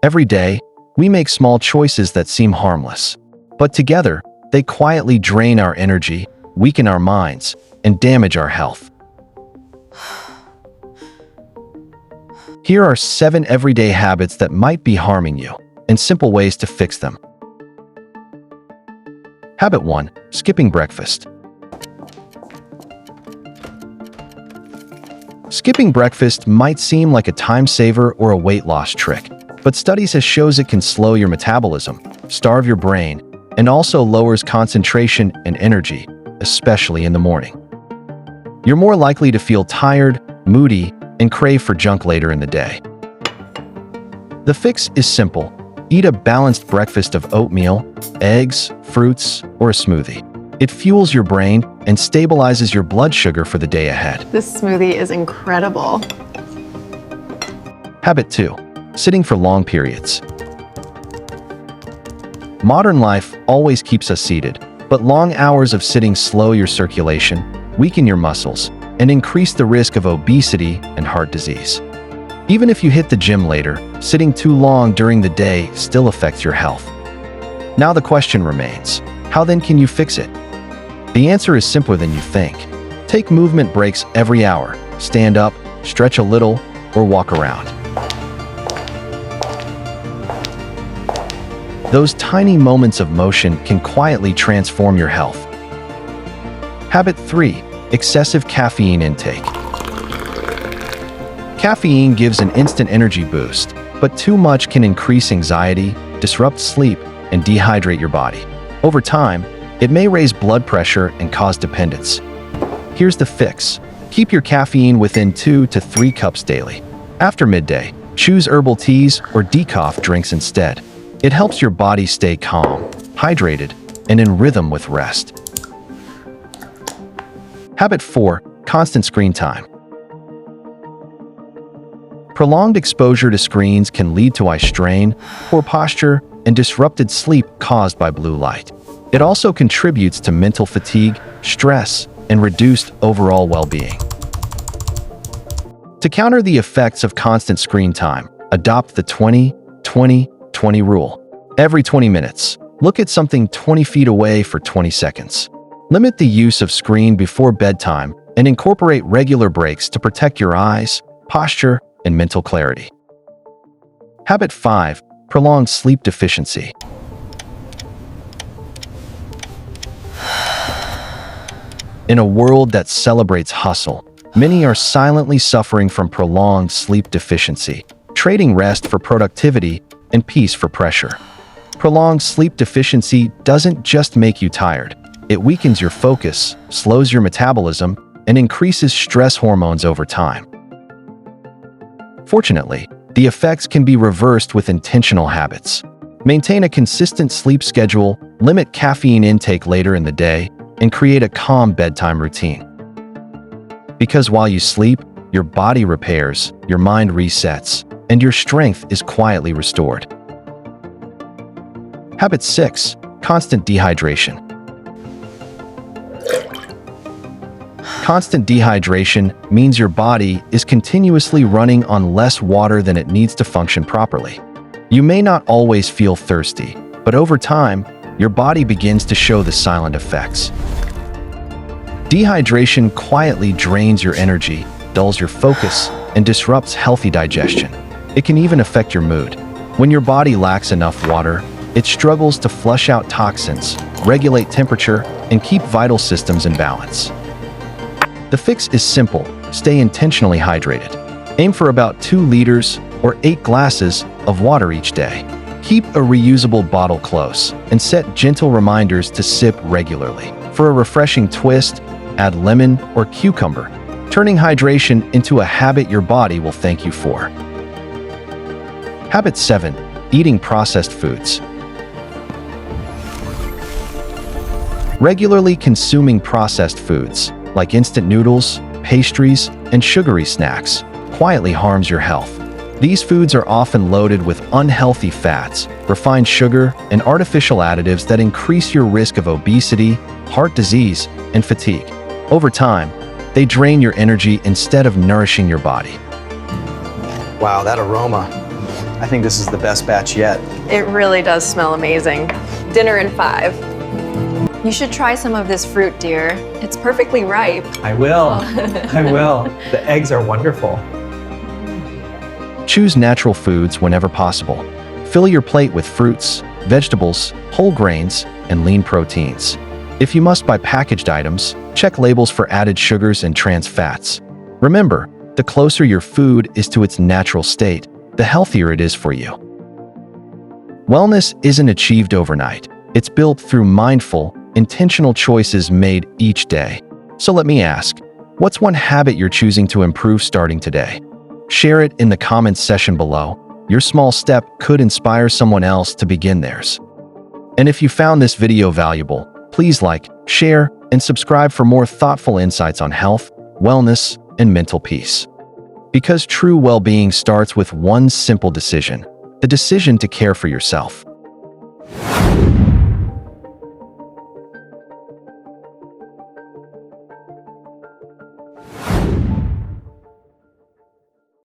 Every day, we make small choices that seem harmless. But together, they quietly drain our energy, weaken our minds, and damage our health. Here are 7 everyday habits that might be harming you, and simple ways to fix them. Habit 1. Skipping breakfast. Skipping breakfast might seem like a time saver or a weight loss trick, but studies have shown it can slow your metabolism, starve your brain, and also lowers concentration and energy, especially in the morning. You're more likely to feel tired, moody, and crave for junk later in the day. The fix is simple. Eat a balanced breakfast of oatmeal, eggs, fruits, or a smoothie. It fuels your brain and stabilizes your blood sugar for the day ahead. This smoothie is incredible. Habit 2. Sitting for long periods. Modern life always keeps us seated, but long hours of sitting slow your circulation, weaken your muscles, and increase the risk of obesity and heart disease. Even if you hit the gym later, sitting too long during the day still affects your health. Now the question remains, how then can you fix it? The answer is simpler than you think. Take movement breaks every hour. Stand up, stretch a little, or walk around. Those tiny moments of motion can quietly transform your health. Habit 3. Excessive caffeine intake. Caffeine gives an instant energy boost, but too much can increase anxiety, disrupt sleep, and dehydrate your body. Over time, it may raise blood pressure and cause dependence. Here's the fix. Keep your caffeine within 2 to 3 cups daily. After midday, choose herbal teas or decaf drinks instead. It helps your body stay calm, hydrated, and in rhythm with rest. Habit 4. Constant screen time. Prolonged exposure to screens can lead to eye strain, poor posture, and disrupted sleep caused by blue light. It also contributes to mental fatigue, stress, and reduced overall well-being. To counter the effects of constant screen time, adopt the 20-20-20 rule. Every 20 minutes, look at something 20 feet away for 20 seconds. Limit the use of screen before bedtime and incorporate regular breaks to protect your eyes, posture, and mental clarity. Habit 5. Prolonged sleep deficiency. In a world that celebrates hustle, many are silently suffering from prolonged sleep deficiency, trading rest for productivity and peace for pressure. Prolonged sleep deficiency doesn't just make you tired. It weakens your focus, slows your metabolism, and increases stress hormones over time. Fortunately, the effects can be reversed with intentional habits. Maintain a consistent sleep schedule, limit caffeine intake later in the day, and create a calm bedtime routine. Because while you sleep, your body repairs, your mind resets, and your strength is quietly restored. Habit 6. Constant dehydration. Constant dehydration means your body is continuously running on less water than it needs to function properly. You may not always feel thirsty, but over time, your body begins to show the silent effects. Dehydration quietly drains your energy, dulls your focus, and disrupts healthy digestion. It can even affect your mood. When your body lacks enough water, it struggles to flush out toxins, regulate temperature, and keep vital systems in balance. The fix is simple. Stay intentionally hydrated. Aim for about 2 liters or 8 glasses of water each day. Keep a reusable bottle close and set gentle reminders to sip regularly. For a refreshing twist, add lemon or cucumber, turning hydration into a habit your body will thank you for. Habit 7. Eating processed foods. Regularly consuming processed foods, like instant noodles, pastries, and sugary snacks, quietly harms your health. These foods are often loaded with unhealthy fats, refined sugar, and artificial additives that increase your risk of obesity, heart disease, and fatigue. Over time, they drain your energy instead of nourishing your body. Wow, that aroma. I think this is the best batch yet. It really does smell amazing. Dinner in 5. You should try some of this fruit, dear. It's perfectly ripe. I will. I will. The eggs are wonderful. Choose natural foods whenever possible. Fill your plate with fruits, vegetables, whole grains, and lean proteins. If you must buy packaged items, check labels for added sugars and trans fats. Remember, the closer your food is to its natural state, the healthier it is for you. Wellness isn't achieved overnight. It's built through mindful, intentional choices made each day. So let me ask, what's one habit you're choosing to improve starting today? Share it in the comments section below. Your small step could inspire someone else to begin theirs. And if you found this video valuable, please like, share, and subscribe for more thoughtful insights on health, wellness, and mental peace. Because true well-being starts with one simple decision: the decision to care for yourself.